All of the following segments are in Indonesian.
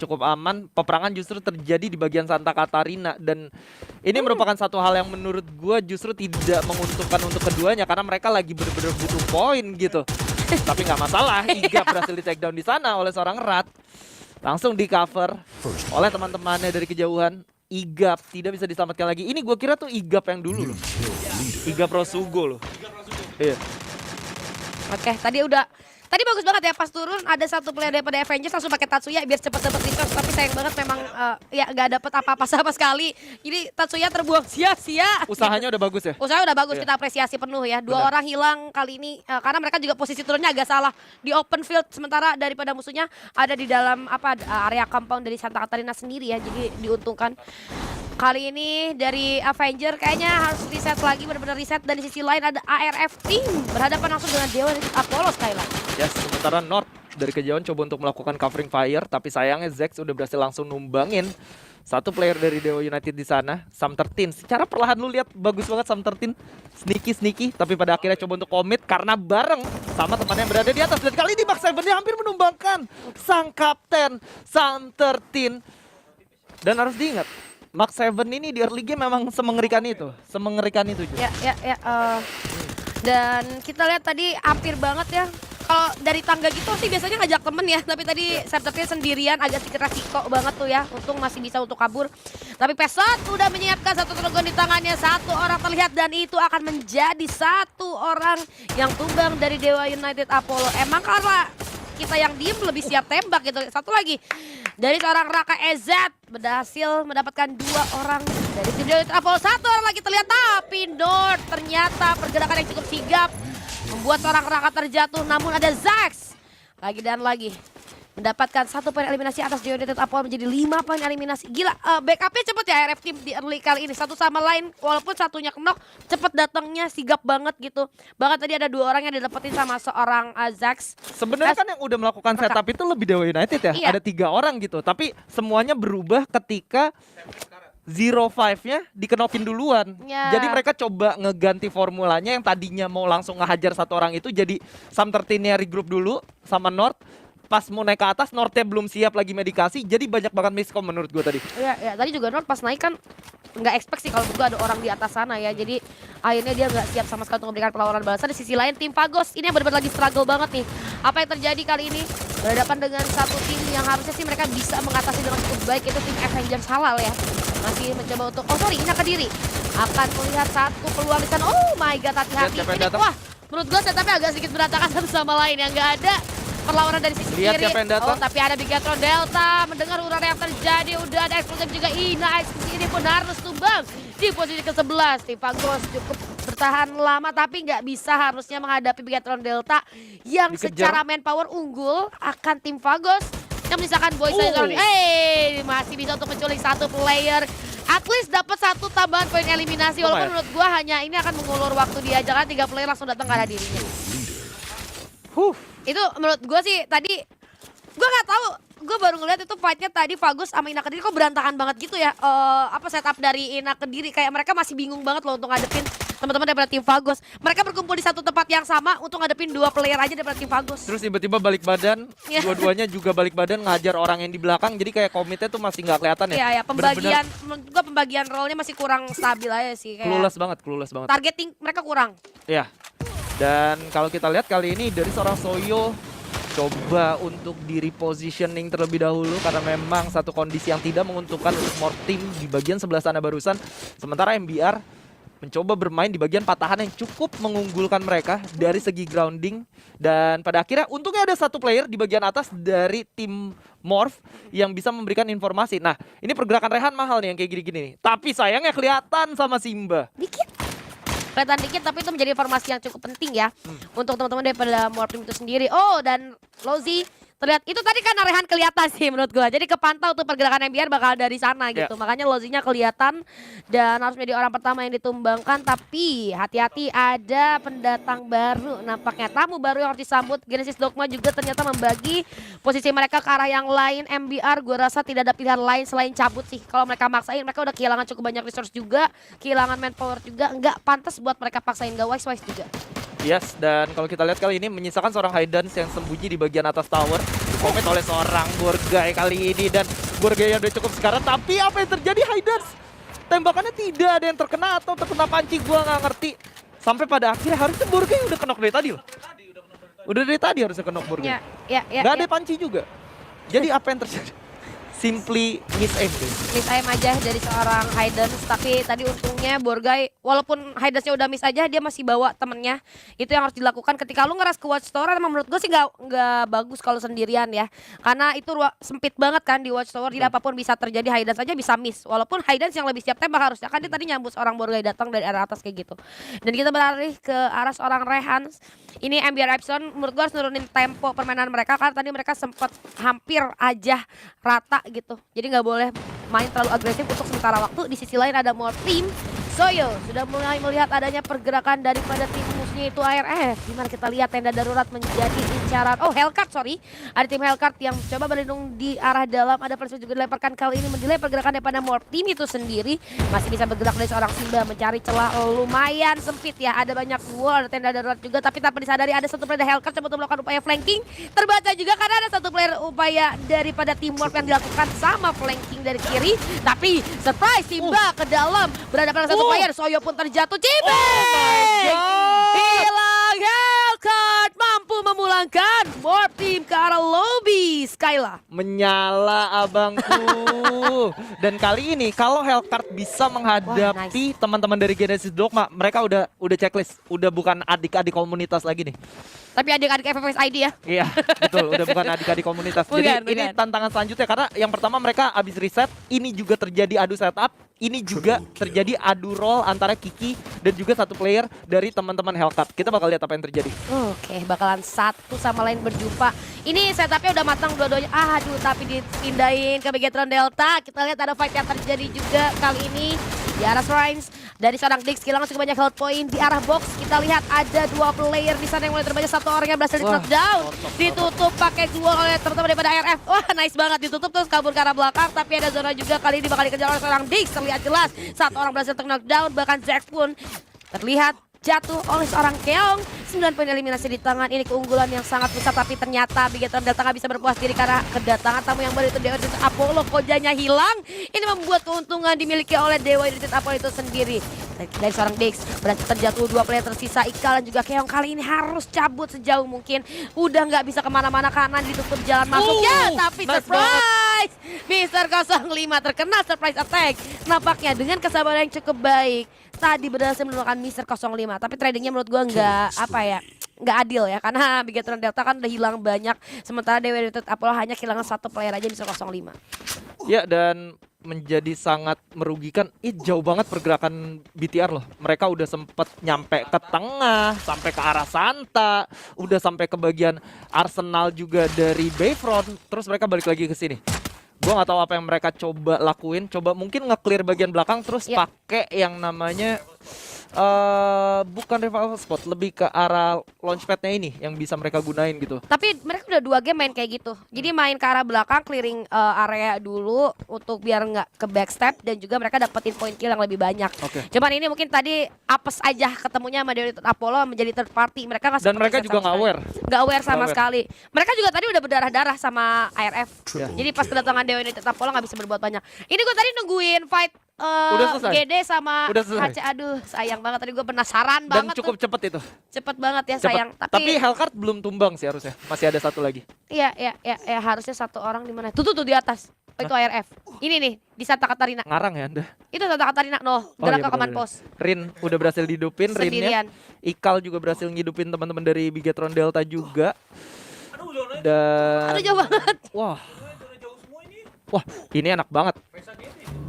cukup aman. Peperangan justru terjadi di bagian Santa Catarina dan ini merupakan satu hal yang menurut gua justru tidak menguntungkan untuk keduanya karena mereka lagi bener-bener butuh poin gitu. Tapi nggak masalah, Iga berhasil di take down di sana oleh seorang Rat. Langsung di cover oleh teman-temannya dari kejauhan. Igap tidak bisa diselamatkan lagi. Ini gua kira tuh Igap yang dulu loh. Igap Rosugo loh. Iya. Oke, tadi bagus banget ya pas turun ada satu player daripada Avengers langsung pakai Tatsuya biar cepet dapet resource, tapi sayang banget memang ya nggak dapet apa-apa sama sekali. Ini Tatsuya terbuang sia-sia. Usahanya udah bagus ya? Usahanya udah bagus, Iya. kita apresiasi penuh ya. Dua Benar. orang hilang kali ini karena mereka juga posisi turunnya agak salah di open field sementara daripada musuhnya ada di dalam area compound dari Santa Catarina sendiri ya. Jadi diuntungkan. Kali ini dari Avenger kayaknya harus reset lagi, benar-benar reset. Dan di sisi lain ada ARF Team berhadapan langsung dengan Dewa dari Apollo Skyline. Yes, sementara North dari kejauhan coba untuk melakukan covering fire, tapi sayangnya Zex udah berhasil langsung numbangin satu player dari Dewa United di sana, Sam 13. Secara perlahan lu lihat bagus banget Sam 13, sneaky, tapi pada akhirnya coba untuk komit karena bareng sama temannya yang berada di atas. Dan kali ini Max 7 dia hampir menumbangkan sang kapten Sam 13. Dan harus diingat, Max 7 ini di early game memang semengerikan itu juga. Dan kita lihat tadi hampir banget ya. Kalau dari tangga gitu sih biasanya ngajak temen ya. Tapi tadi Septernya sendirian agak sedikit resiko banget tuh ya. Untung masih bisa untuk kabur. Tapi Pesot udah menyiapkan satu dragon di tangannya. Satu orang terlihat dan itu akan menjadi satu orang yang tumbang dari Dewa United Apollo. Emang karena kita yang diem lebih siap tembak gitu. Satu lagi dari seorang Raka EZ berhasil mendapatkan dua orang dari tim Dewa United Apollo. Satu orang lagi terlihat tapi North ternyata pergerakan yang cukup sigap membuat seorang Raka terjatuh, namun ada Zax lagi dan lagi mendapatkan satu poin eliminasi atas Dewa United Apollo menjadi 5 poin eliminasi. Gila, backupnya cepet ya RF Team di early kali ini. Satu sama lain, walaupun satunya knock, cepet datangnya, sigap banget gitu. Bahkan tadi ada dua orang yang didapetin sama seorang Zax. Sebenarnya kan yang udah melakukan setup itu lebih Dewa United ya. Iya. Ada 3 orang gitu, tapi semuanya berubah ketika 05-nya dikenokin duluan. Ya. Jadi mereka coba ngeganti formulanya yang tadinya mau langsung ngehajar satu orang itu jadi Sam 13-nya regroup dulu sama North. Pas mau naik ke atas, North-nya belum siap lagi medikasi, jadi banyak banget miskom menurut gue tadi. Ya, tadi juga North pas naik kan nggak expect sih kalau gue ada orang di atas sana ya. Jadi akhirnya dia nggak siap sama sekali untuk memberikan perlawanan balasan. Di sisi lain tim Pagos ini yang benar-benar lagi struggle banget nih. Apa yang terjadi kali ini? Berhadapan dengan satu tim yang harusnya sih mereka bisa mengatasi dengan cukup baik, itu tim Avengers Halal ya. Masih mencoba untuk, Ina Kediri akan melihat satu peluang di sana. Oh my god, hati-hati. Lihat siapa yang Ini, datang. wah, menurut gue setupnya agak sedikit berantakan satu sama lain yang nggak ada perlawanan dari sisi Lihat kiri. siapa yang datang. Oh, tapi ada Bigatron Delta mendengar urar yang terjadi. Udah ada eksplosif juga. Ina eksekusi ini pun harus tumbang di posisi ke-11. Tim Pagos cukup bertahan lama tapi nggak bisa harusnya menghadapi Bigatron Delta yang Dikejar. secara manpower unggul akan tim Pagos yang menyisakan Boy Oh. Saison. Masih bisa untuk menculik satu player. At least dapat satu tambahan poin eliminasi. Walaupun Lumayan. menurut gua hanya ini akan mengulur waktu dia. Jangan 3 player langsung datang ke arah dirinya. Itu menurut gue sih tadi, gue nggak tahu, gue baru ngeliat itu fightnya tadi Fagus sama Ina Kediri kok berantakan banget gitu ya. Setup dari Ina Kediri kayak mereka masih bingung banget loh untuk ngadepin teman-teman daripada tim Fagus. Mereka berkumpul di satu tempat yang sama untuk ngadepin 2 player aja daripada tim Fagus. Terus tiba-tiba balik badan, Iya. dua-duanya juga balik badan ngajar orang yang di belakang, jadi kayak komitnya tuh masih nggak kelihatan ya. Iya, pembagian, menurut gue pembagian role-nya masih kurang stabil aja sih. Kayak Clueless banget. targeting mereka kurang. Iya. Dan kalau kita lihat kali ini dari seorang Soyo coba untuk di repositioning terlebih dahulu karena memang satu kondisi yang tidak menguntungkan untuk Morph Team di bagian sebelah sana barusan. Sementara MBR mencoba bermain di bagian patahan yang cukup mengunggulkan mereka dari segi grounding. Dan pada akhirnya untungnya ada satu player di bagian atas dari tim Morph yang bisa memberikan informasi. Nah, ini pergerakan Rehan mahal nih yang kayak gini-gini nih. Tapi sayangnya kelihatan sama Simba. Kelihatan dikit tapi itu menjadi informasi yang cukup penting ya untuk teman-teman daripada Morph Team itu sendiri. Oh, dan Lozi terlihat itu tadi kan Rehan kelihatan sih menurut gua. Jadi kepantau tuh pergerakan MBR bakal dari sana gitu. Makanya Lozinya kelihatan dan harus menjadi orang pertama yang ditumbangkan. Tapi hati-hati ada pendatang baru. Nampaknya tamu baru yang harus disambut. Genesis Dogma juga ternyata membagi posisi mereka ke arah yang lain. MBR gua rasa tidak ada pilihan lain selain cabut sih. Kalau mereka maksain mereka udah kehilangan cukup banyak resource juga. Kehilangan manpower juga. Nggak pantas buat mereka paksain, nggak wise-wise juga. Yes, dan kalau kita lihat kali ini menyisakan seorang Haydans yang sembunyi di bagian atas tower. Dikomit oleh seorang Burgai kali ini, dan Burgai yang udah cukup sekarang. Tapi apa yang terjadi Haydans? Tembakannya tidak ada yang terkena atau terkena panci, gua nggak ngerti. Sampai pada akhirnya harusnya Burgai udah kenok dari tadi loh. Udah dari tadi harusnya kenok Burgai. Ya, Nggak ada panci juga. Jadi apa yang terjadi? Simply miss aim guys. Miss aim aja dari seorang Haydens, tapi tadi untungnya Burgai walaupun Haydensnya udah miss aja, dia masih bawa temennya. Itu yang harus dilakukan ketika lu ngeras ke Watchtower. Emang menurut gue sih nggak bagus kalau sendirian ya, karena itu sempit banget kan di Watchtower. Jadi apapun bisa terjadi, Haydens aja bisa miss. Walaupun Haydens yang lebih siap tembak harusnya, kan dia tadi nyambut seorang Burgai datang dari arah atas kayak gitu. Dan kita beralih ke arah seorang Rehan. Ini MBR Epsilon menurut gue harus nurunin tempo permainan mereka, karena tadi mereka sempat hampir aja rata gitu. Jadi nggak boleh main terlalu agresif untuk sementara waktu. Di sisi lain ada more team. Soyo sudah mulai melihat adanya pergerakan daripada tim musuhnya itu ARF. Dimana kita lihat tenda darurat menjadi incaran. Oh, Hellcard, sorry. Ada tim Hellcard yang coba berlindung di arah dalam. Ada Persib juga dilemparkan kali ini mendelay pergerakan daripada more team itu sendiri. Masih bisa bergerak dari seorang Simba mencari celah lumayan sempit ya. Ada banyak wall, ada tenda darurat juga. Tapi tanpa disadari ada satu player Hellcard coba untuk melakukan upaya flanking. Terbaca juga karena ada satu player upaya daripada teamwork yang dilakukan sama flanking dari kiri. Tapi surprise, Simba ke dalam berhadapan dengan satu player. Soyo pun terjatuh. Cibeng! Hilang Hellcard, mampu memulangkan more team ke arah lobby. Skyla Menyala abangku. Dan kali ini kalau Hellcard bisa menghadapi teman-teman dari Genesis Dogma, mereka udah checklist, udah bukan adik-adik komunitas lagi nih. tapi adik-adik FFS ID ya. Iya, betul. Udah bukan adik-adik komunitas. Jadi ini tantangan selanjutnya, karena yang pertama mereka abis reset, ini juga terjadi adu setup, ini juga terjadi adu roll antara Kiki dan juga satu player dari teman-teman Hellcard. Kita bakal lihat apa yang terjadi. Oke, bakalan satu sama lain berjumpa. Ini setupnya udah matang dua-duanya. Aduh, tapi dipindahin ke Bigetron Delta. Kita lihat ada fight yang terjadi juga kali ini di arah Shrines. Dari seorang Dix kehilangan cukup banyak health point di arah box. Kita lihat ada dua player di sana yang mulai terbanyak. Satu orang yang berhasil di-knockdown. Ditutup pakai duel oleh teman-teman daripada ARF. Wah, nice banget. Ditutup terus kabur ke arah belakang. Tapi ada zona juga kali ini bakal dikejar oleh seorang Dix. Terlihat jelas. Satu orang berhasil ter-knockdown. Bahkan Jax pun terlihat jatuh oleh seorang Keong. 9 poin eliminasi di tangan. Ini keunggulan yang sangat besar, tapi ternyata Bigetron Delta nggak bisa berpuas diri karena kedatangan tamu yang baru itu Dewa United Apollo. Kojanya hilang. Ini membuat keuntungan dimiliki oleh Dewa United Apollo itu sendiri. Dari seorang Dix berhasil terjatuh, dua player tersisa, Ikal dan juga Keong kali ini harus cabut sejauh mungkin. Udah nggak bisa kemana-mana karena ditutup jalan masuknya. Tapi surprise, Mister 05 terkena surprise attack. Nampaknya dengan kesabaran yang cukup baik, tadi berhasil menurunkan Mister 05. Tapi tradingnya menurut gua nggak adil ya, karena Bigetron Delta kan udah hilang banyak, sementara Dewa United Apollo hanya kehilangan satu player aja, Mister 05. Ya, dan menjadi sangat merugikan. Jauh banget pergerakan BTR loh. Mereka udah sempet nyampe ke tengah, sampai ke arah Santa, udah sampai ke bagian Arsenal juga dari Bayfront, terus mereka balik lagi ke sini. Gua nggak tahu apa yang mereka coba lakuin, coba mungkin nge-clear bagian belakang terus pakai yang namanya bukan revival spot, lebih ke arah launchpadnya ini yang bisa mereka gunain gitu. Tapi mereka udah 2 game main kayak gitu. Jadi main ke arah belakang, clearing area dulu untuk biar nggak ke backstep, dan juga mereka dapetin point kill yang lebih banyak. Cuman ini mungkin tadi apes aja ketemunya sama Dewa United Apollo menjadi third party. Mereka nggak, dan mereka juga nggak aware. Nggak aware sama sekali. Mereka juga tadi udah berdarah-darah sama ARF. Jadi pas kedatangan Dewa United Apollo nggak bisa berbuat banyak. Ini gue tadi nungguin fight GD sama HC. Aduh, sayang banget, tadi gue penasaran dan banget. Cukup cepet itu. Cepet banget ya, sayang. Tapi Hellcard belum tumbang sih harusnya. Masih ada satu lagi. Iya, harusnya satu orang di mana? Tuh di atas. Itu ARF. Ini nih di Santa Catarina. Ngarang ya Anda. Itu Santa Catarina. Gerak ke command post. Rin udah berhasil dihidupin, Rinnya. Ikal juga berhasil ngidupin teman-teman dari Bigetron Delta juga. Dan aduh, jauh banget. Wah, ini enak banget.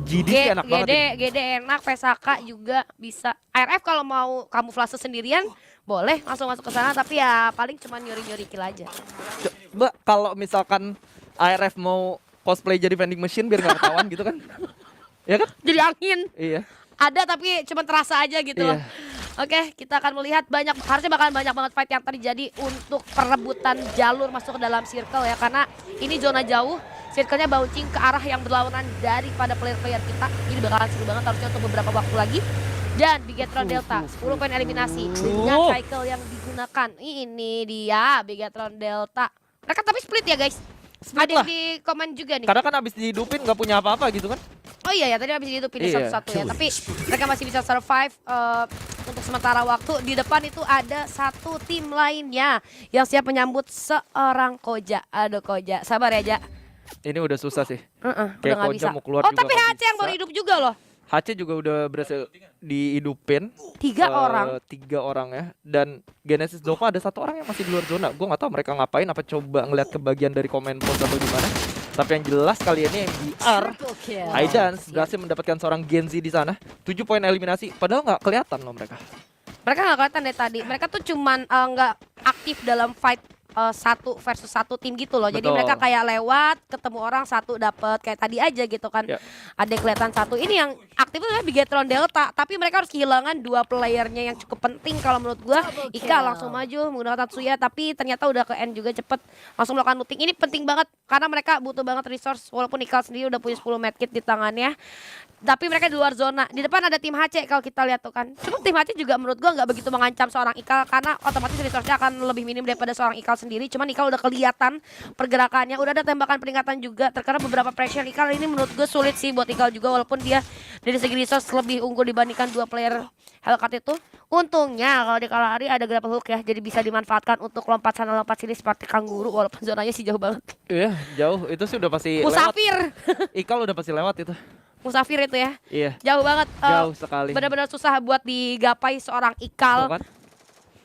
GD enak banget. GD enak, Pesaka juga bisa. ARF kalau mau kamuflase sendirian boleh langsung masuk ke sana, tapi ya paling cuma nyuri-nyuri kill aja. Coba kalau misalkan ARF mau cosplay jadi vending machine biar nggak ketahuan gitu kan. Ya kan? Jadi angin. Iya. Ada tapi cuma terasa aja gitu loh. Oke, kita akan melihat harusnya bakalan banyak banget fight yang terjadi untuk perebutan jalur masuk ke dalam circle ya, karena ini zona jauh, circle-nya bouncing ke arah yang berlawanan daripada player-player kita. Ini bakalan seru banget harusnya untuk beberapa waktu lagi. Dan Bigetron Delta 10 poin eliminasi dengan cycle yang digunakan. Ini dia Bigetron Delta. Mereka tapi split ya guys. Split Ada lah. yang di komen juga nih. Karena kan abis dihidupin nggak punya apa-apa gitu kan. Oh iya ya, tadi habis itu pilih Iya. satu-satu ya. Tapi mereka masih bisa survive untuk sementara waktu. Di depan itu ada satu tim lainnya yang siap menyambut seorang Koja. Aduh Koja, sabar ya Ja. Ini udah susah sih. Udah Kayak nggak Koja bisa. mau keluar Oh juga tapi nggak HC yang bisa. baru hidup juga loh. HC juga udah berhasil dihidupin. 3 orang. 3 orang ya. Dan Genesis Dogma ada 1 orang yang masih di luar zona. Gue nggak tahu mereka ngapain. Apa coba ngeliat ke bagian dari komen post atau gimana. Tapi yang jelas kali ini MBR Aidans berhasil mendapatkan seorang Genzi di sana. 7 poin eliminasi. Padahal nggak kelihatan loh mereka. Mereka nggak kelihatan deh tadi. Mereka tuh cuman nggak aktif dalam fight 1 versus 1 tim gitu loh. Jadi Betul. mereka kayak lewat, ketemu orang satu dapat kayak tadi aja gitu kan. Ya. Ada yang kelihatan satu. Ini yang aktif itu adalah Bigetron Delta, tapi mereka harus kehilangan 2 playernya yang cukup penting kalau menurut gua. Ika langsung maju menggunakan Tatsuya, tapi ternyata udah ke end juga cepet langsung melakukan looting. Ini penting banget karena mereka butuh banget resource walaupun Ika sendiri udah punya 10 medkit di tangannya. Tapi mereka di luar zona. Di depan ada tim HC kalau kita lihat tuh kan. Cuma tim HC juga menurut gua nggak begitu mengancam seorang Ikal karena otomatis resource-nya akan lebih minim daripada seorang Ikal sendiri. Cuman Ikal udah kelihatan pergerakannya, udah ada tembakan peringatan juga. Terkena beberapa pressure Ikal ini menurut gue sulit sih buat Ikal juga walaupun dia dari segi resource lebih unggul dibandingkan 2 player Hellcat itu. Untungnya kalau di Kalahari ada grapple hook ya, jadi bisa dimanfaatkan untuk lompat sana lompat sini seperti kanguru walaupun zonanya sih jauh banget. Iya jauh. Itu sih udah pasti lewat. Musafir. Ikal udah pasti lewat itu. Musafir itu ya. Iya. Jauh banget. Jauh sekali. Benar-benar susah buat digapai seorang Ikal. Tuh kan?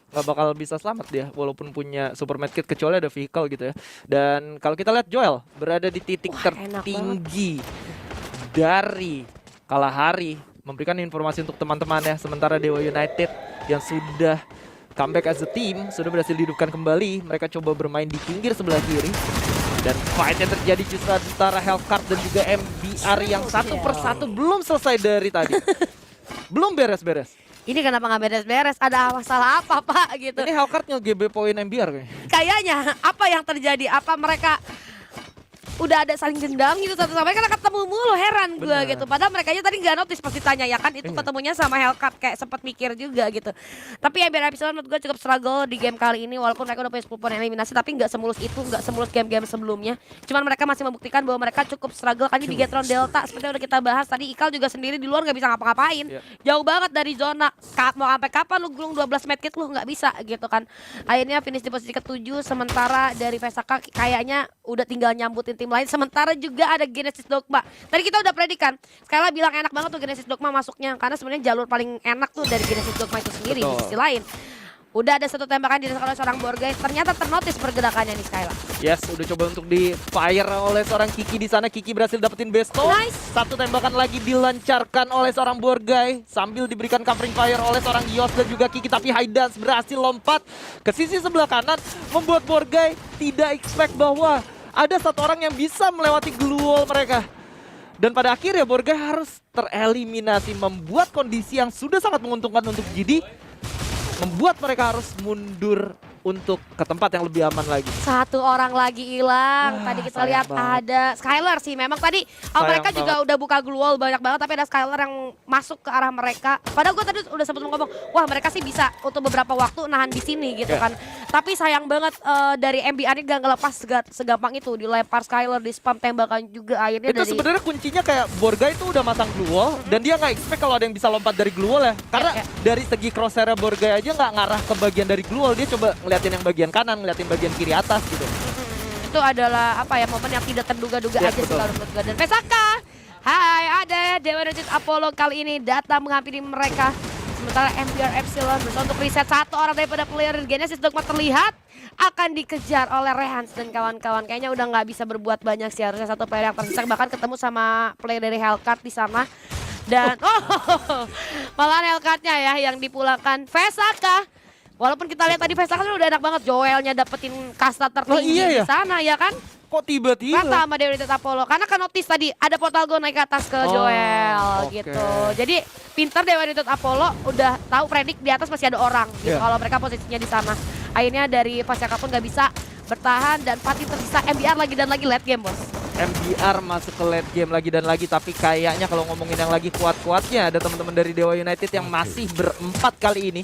Gak bakal bisa selamat dia walaupun punya super medkit kecuali ada vehicle gitu ya. Dan kalau kita lihat Joel berada di titik Wah, enak tertinggi dari Kalahari, memberikan informasi untuk teman-temannya. Sementara Dewa United yang sudah comeback as a team sudah berhasil dihidupkan kembali. Mereka coba bermain di pinggir sebelah kiri. Dan fight yang terjadi justru antara Hellcat dan juga MBR yang satu persatu belum selesai dari tadi. Belum beres-beres. Ini kenapa nggak beres-beres? Ada masalah apa Pak gitu? Ini Hellcat nge-GB poin MBR kayaknya. Kayaknya apa yang terjadi? Apa mereka udah ada saling dendam gitu satu sama lain karena ketemu mulu, heran gue Bener. gitu. Padahal mereka aja tadi nggak notice pasti tanya ya kan itu Iya. ketemunya sama Hellcat kayak sempat mikir juga gitu. Tapi MBR Epsilon menurut gue cukup struggle di game kali ini walaupun mereka udah punya 10 poin eliminasi tapi nggak semulus itu, nggak semulus game-game sebelumnya. Cuman mereka masih membuktikan bahwa mereka cukup struggle kan di Bigetron Delta seperti yang udah kita bahas tadi. Ikal juga sendiri di luar nggak bisa ngapa-ngapain. Iya. Jauh banget dari zona. Mau sampai kapan lu gulung 12 medkit lu nggak bisa gitu kan. Akhirnya finish di posisi ke-7 sementara dari Vesaka kayaknya udah tinggal nyambutin tim lain. Sementara juga ada Genesis Dogma. Tadi kita udah predikan. Skyla bilang enak banget tuh Genesis Dogma masuknya karena sebenarnya jalur paling enak tuh dari Genesis Dogma itu sendiri. Di Betul. sisi lain udah ada satu tembakan dirasakan oleh seorang Borgay. Ternyata ternotis pergerakannya nih Skyla. Yes, udah coba untuk di fire oleh seorang Kiki di sana. Kiki berhasil dapetin besto. Nice. Satu tembakan lagi dilancarkan oleh seorang Borgay sambil diberikan covering fire oleh seorang Yos dan juga Kiki, tapi Haidans berhasil lompat ke sisi sebelah kanan membuat Borgay tidak expect bahwa ada satu orang yang bisa melewati glue wall mereka. Dan pada akhirnya Borgay harus tereliminasi, membuat kondisi yang sudah sangat menguntungkan untuk GD, membuat mereka harus mundur untuk ke tempat yang lebih aman lagi. Satu orang lagi hilang. Wah, Tadi kita sayang lihat banget. ada Skylar sih. Memang tadi Sayang mereka juga banget. udah buka glue wall banyak banget. Tapi ada Skylar yang masuk ke arah mereka. Padahal gue tadi udah sempat ngomong, wah mereka sih bisa untuk beberapa waktu nahan di sini gitu Yeah. kan. Tapi sayang banget dari MBR ini gak ngelepas segampang itu. Dilempar Skylar, di spam tembakan juga akhirnya Itu dari... sebenarnya kuncinya kayak Borgay itu udah masang glue wall dan dia nggak expect kalau ada yang bisa lompat dari glue wall ya. Karena Iya. dari segi crosshair Borgay aja nggak ngarah ke bagian dari glue wall, dia coba ngeliatin yang bagian kanan, ngeliatin bagian kiri atas gitu. Itu adalah apa ya, momen yang tidak terduga-duga Ya, aja sih betul. kalau menurut gue. Dan Pesaka, hai, ada Dewa United Apollo kali ini datang menghampiri mereka. Sementara MBR Epsilon berusaha untuk reset satu orang daripada player Genesis Dogma terlihat akan dikejar oleh Rehans dan kawan-kawan. Kayaknya udah nggak bisa berbuat banyak sih, harusnya satu player yang tersisa, bahkan ketemu sama player dari Hellcat di sana. Dan malah Hellcat-nya ya yang dipulangkan. Vesaka, walaupun kita lihat tadi Vesaka kan udah enak banget, Joelnya dapetin kasta tertinggi iya ya? di sana ya kan. Kok tiba-tiba? Kata sama Dewa United Apollo karena kan notice tadi ada portal go naik ke atas ke Oh, Joel oke. gitu. Jadi pintar Dewa United Apollo udah tahu predik di atas masih ada orang gitu Iya. kalau mereka posisinya di sana. Akhirnya dari Pasca pun nggak bisa bertahan dan Fatih tersisa MBR lagi dan lagi late game bos. MBR masuk ke late game lagi dan lagi, tapi kayaknya kalau ngomongin yang lagi kuat-kuatnya ada teman-teman dari Dewa United yang masih berempat kali ini.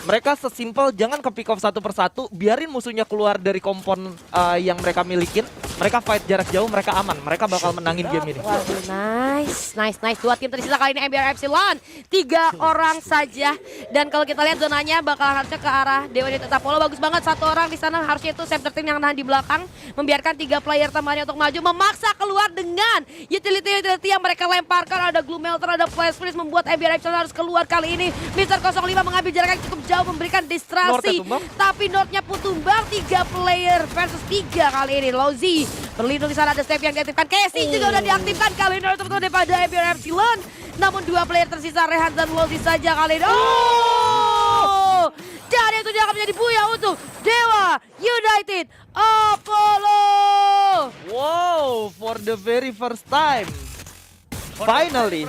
Mereka sesimpel jangan ke pick off satu persatu, biarin musuhnya keluar dari kompon yang mereka milikin. Mereka fight jarak jauh, mereka aman. Mereka bakal menangin game ini. Waduh, nice. Dua tim tersisa kali ini MBR Epsilon. 3 orang saja. Dan kalau kita lihat zonanya bakal harusnya ke arah Dewa United Apollo. Bagus banget, 1 orang di sana. Harusnya itu Scepter Team yang nahan di belakang. Membiarkan 3 player tambahannya untuk maju. Memaksa keluar dengan utility yang mereka lemparkan. Ada Glue Melter, ada Flash Freeze. Membuat MBR Epsilon harus keluar kali ini. Mr. 05 mengambil jarak yang cukup jauh, memberikan distraksi. Tapi Northnya pun tumbang. 3 player versus 3 kali ini. Lozi berlindung di sana, ada step yang diaktifkan. Casey juga udah diaktifkan kali ini oleh teman-teman daripada MBR Epsilon. Namun 2 player tersisa, Rehan dan Lozi saja kali ini. Oh! Dan itu dia akan menjadi buya untuk Dewa United Apollo. Wow, for the very first time. Finally.